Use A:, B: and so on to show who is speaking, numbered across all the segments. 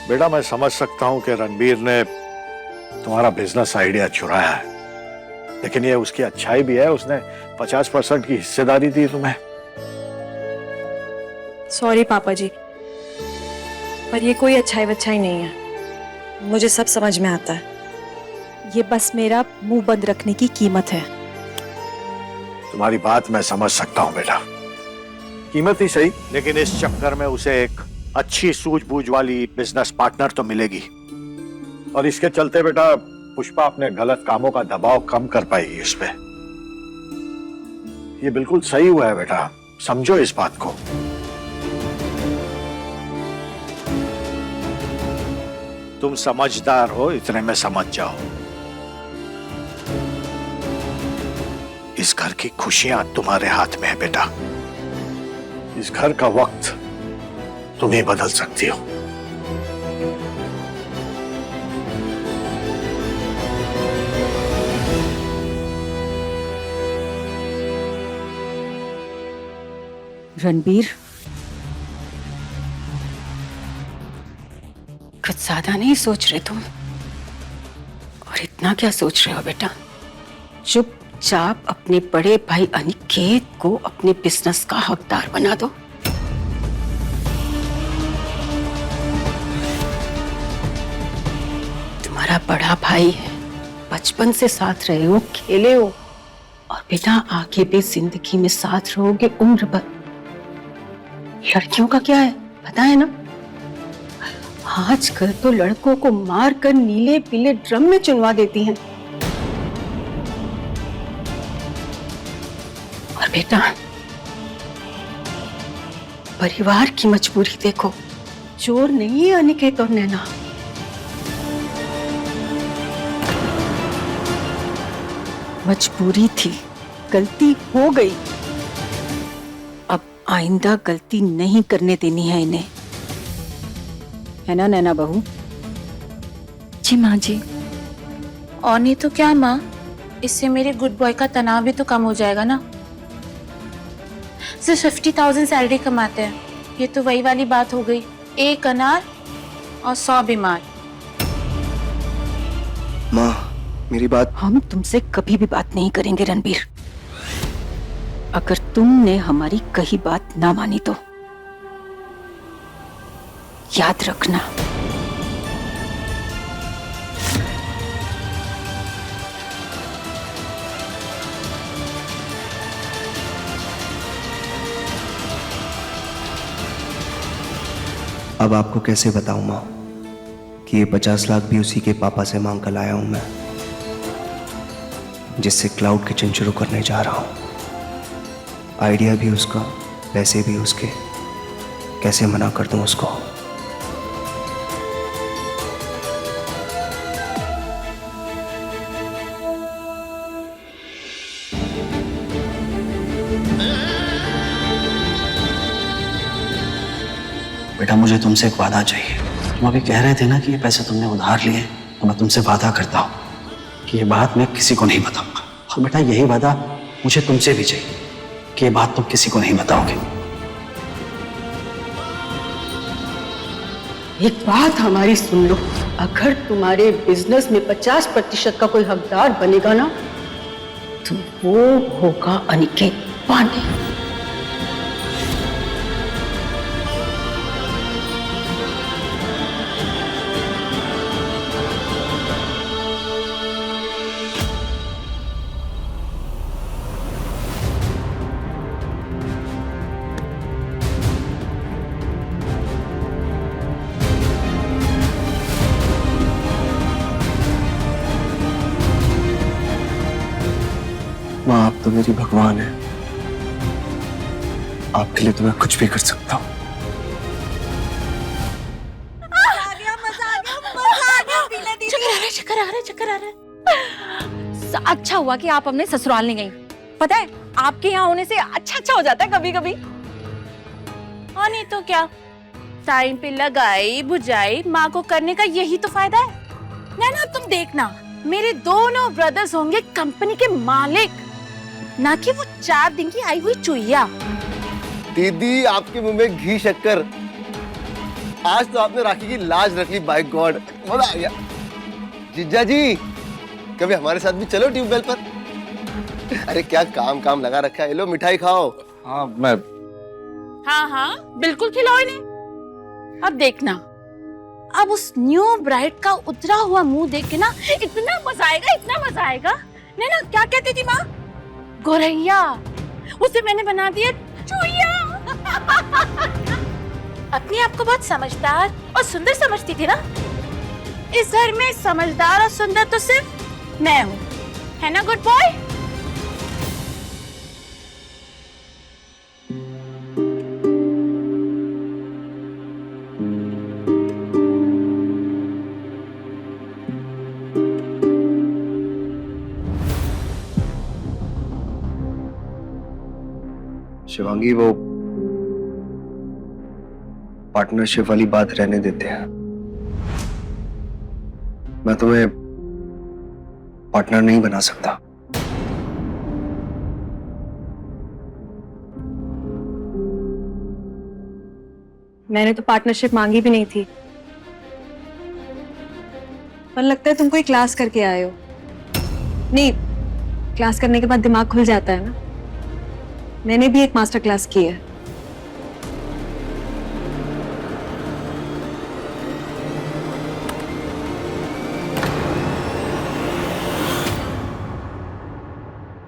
A: बेटा मैं समझ सकता हूं कि रणबीर ने तुम्हारा बिजनेस आइडिया चुराया है, लेकिन ये उसकी अच्छाई भी है। उसने 50% की हिस्सेदारी दी तुम्हें।
B: सॉरी पापा जी, पर ये कोई अच्छाई वच्छाई नहीं है। मुझे सब समझ में आता है। ये बस मेरा मुंह बंद रखने की कीमत है।
A: तुम्हारी बात मैं समझ सकता हूं बेटा, कीमत ही सही, लेकिन इस चक्कर में उसे एक अच्छी सूझबूझ वाली बिजनेस पार्टनर तो मिलेगी, और इसके चलते बेटा पुष्पा अपने गलत कामों का दबाव कम कर पाएगी इस पे। ये बिल्कुल सही हुआ है बेटा, समझो इस बात को। तुम समझदार हो, इतने में समझ जाओ। इस घर की खुशियां तुम्हारे हाथ में है बेटा। इस घर का वक्त तुम ही बदल सकती हो।
C: रणबीर, कुछ ज्यादा नहीं सोच रहे तुम? और इतना क्या सोच रहे हो बेटा? चुपचाप अपने बड़े भाई अनिकेत को अपने बिजनेस का हकदार बना दो। तुम्हारा बड़ा भाई है, बचपन से साथ रहे हो, खेले हो, और बेटा आगे भी जिंदगी में साथ रहोगे उम्र भर। लड़कियों का क्या है पता है ना? आजकल तो लड़कों को मार कर नीले पीले ड्रम में चुनवा देती हैं। और बेटा परिवार की मजबूरी देखो, चोर नहीं है अनिकेत और नैना। मजबूरी थी, गलती हो गई, अब आइंदा गलती नहीं करने देनी है इन्हें, है ना नैना बहू?
D: जी माँ जी। और नहीं तो क्या माँ, इससे मेरे गुड बॉय का तनाव भी तो कम हो जाएगा ना। सिर्फ 50,000 सैलरी कमाते हैं, ये तो वही वाली बात हो गई, एक अनार और 100 बीमार।
E: माँ मेरी बात।
C: हम तुमसे कभी भी बात नहीं करेंगे रणबीर। अगर तुमने हमारी कही बात ना मानी तो याद रखना।
E: अब आपको कैसे बताऊं माँ कि ये 50 लाख भी उसी के पापा से मांग कर लाया हूं मैं, जिससे क्लाउड किचन शुरू करने जा रहा हूं। आइडिया भी उसका, पैसे भी उसके, कैसे मना कर दूं उसको?
F: बेटा मुझे तुमसे एक वादा चाहिए। तुम अभी कह रहे थे ना कि ये पैसे तुमने उधार लिए, तो मैं तुमसे वादा करता हूँ कि ये बात मैं किसी को नहीं बताऊंगा। और बेटा यही वादा मुझे तुमसे भी चाहिए कि ये बात तुम किसी को नहीं बताओगे।
C: एक बात हमारी सुन लो, अगर तुम्हारे बिजनेस में 50% का कोई हकदार बनेगा ना, तो वो होगा अनिकेत पांडे।
E: माँ आप तो मेरी भगवान है, आपके लिए तो मैं कुछ भी कर सकता हूँ।
D: चक्कर आ रहा। अच्छा हुआ कि आप अपने ससुराल नहीं गई। पता है आपके यहाँ होने से अच्छा हो जाता है कभी कभी। और नहीं तो क्या, टाइम पे लगाई बुझाई माँ को करने का यही तो फायदा है। नैना अब तुम देखना, मेरे दोनों ब्रदर्स होंगे कंपनी के मालिक, ना कि वो 4 दिन की आई हुई चुईया।
G: दीदी आपके मुंह में घी शक्कर। आज तो आपने राखी की लाज रख ली, बाय गॉड, मजा आ गया। जीजा जी, कभी हमारे साथ भी चलो ट्यूबवेल पर। अरे क्या काम काम लगा रखा है, लो मिठाई खाओ।
H: हाँ मैं
D: हाँ बिल्कुल खिलाओ इन्हें। अब देखना, अब उस न्यू ब्राइड का उतरा हुआ मुंह देख के ना इतना मजा आएगा, इतना मजा आएगा। नैना क्या कहती थी माँ? गोरैया, उसे मैंने बना दिया चूहिया। अपने आप को बहुत समझदार और सुंदर समझती थी ना। इस घर में समझदार और सुंदर तो सिर्फ मैं हूँ, है ना गुड बॉय?
E: शिवांगी, वो पार्टनरशिप वाली बात रहने देते हैं। मैं तुम्हें पार्टनर नहीं बना सकता।
B: मैंने तो पार्टनरशिप मांगी भी नहीं थी, पर लगता है तुम कोई क्लास करके आए हो। नहीं, क्लास करने के बाद दिमाग खुल जाता है ना। मैंने भी एक मास्टर क्लास की है।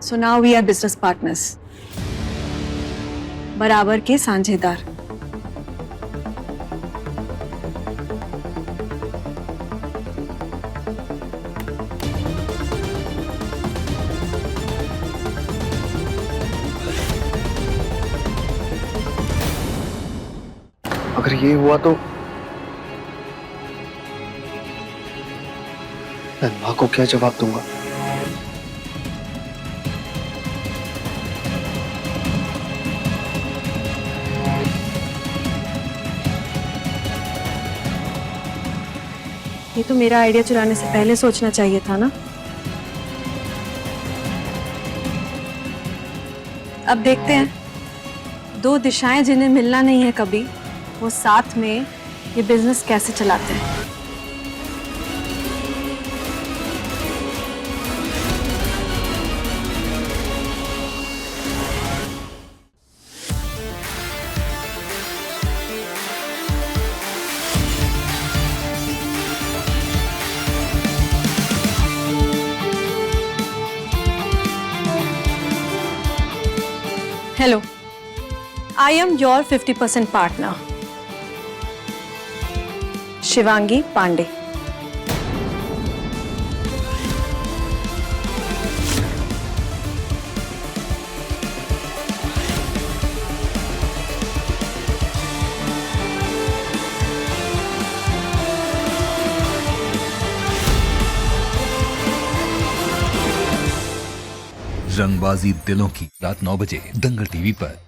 B: So now we are business partners, बराबर के साझेदार।
E: अगर ये हुआ तो मैं माँ को क्या जवाब दूंगा?
B: ये तो मेरा आइडिया चुराने से पहले सोचना चाहिए था ना। अब देखते हैं, दो दिशाएं जिन्हें मिलना नहीं है कभी, वो साथ में ये बिजनेस कैसे चलाते हैं। Hello, I am your 50% partner, Shivangi Pandey.
I: रंगबाजी दिलों की, रात 9 बजे दंगल टीवी पर।